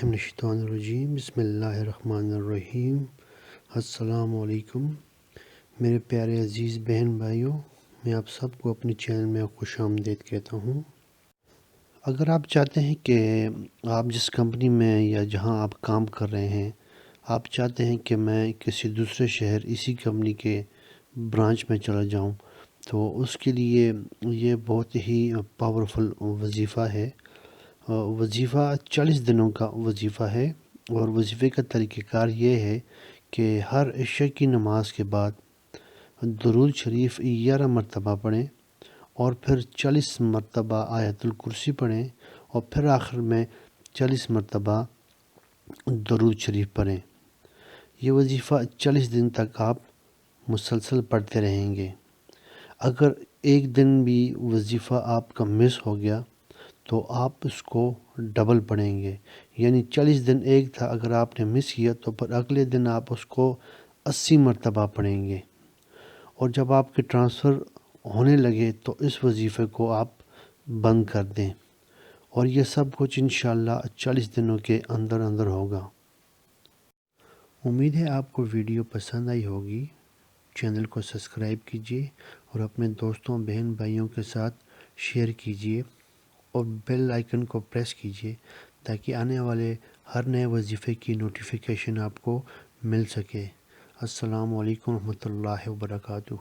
باللہ من الشیطان الرجیم بسم اللہ الرحمن الرحیم۔ السلام علیکم میرے پیارے عزیز بہن بھائیوں، میں آپ سب کو اپنے چینل میں خوش آمدید کہتا ہوں۔ اگر آپ چاہتے ہیں کہ آپ جس کمپنی میں یا جہاں آپ کام کر رہے ہیں، آپ چاہتے ہیں کہ میں کسی دوسرے شہر اسی کمپنی کے برانچ میں چلا جاؤں، تو اس کے لیے یہ بہت ہی پاورفل وظیفہ ہے۔ وظیفہ 40 دنوں کا وظیفہ ہے، اور وظیفے کا طریقہ کار یہ ہے کہ ہر عشاء کی نماز کے بعد درود شریف 11 مرتبہ پڑھیں، اور پھر 40 مرتبہ آیت الکرسی پڑھیں، اور پھر آخر میں 40 مرتبہ درود شریف پڑھیں۔ یہ وظیفہ 40 دن تک آپ مسلسل پڑھتے رہیں گے۔ اگر ایک دن بھی وظیفہ آپ کا مس ہو گیا تو آپ اس کو ڈبل پڑھیں گے، یعنی 40 دن ایک تھا، اگر آپ نے مس کیا تو پھر اگلے دن آپ اس کو 80 مرتبہ پڑھیں گے۔ اور جب آپ کے ٹرانسفر ہونے لگے تو اس وظیفے کو آپ بند کر دیں، اور یہ سب کچھ انشاءاللہ 40 دنوں کے اندر اندر ہوگا۔ امید ہے آپ کو ویڈیو پسند آئی ہوگی۔ چینل کو سبسکرائب کیجیے اور اپنے دوستوں بہن بھائیوں کے ساتھ شیئر کیجیے، اور بیل آئیکن کو پریس کیجیے تاکہ آنے والے ہر نئے وظیفے کی نوٹیفیکیشن آپ کو مل سکے۔ السلام علیکم ورحمۃ اللہ وبرکاتہ۔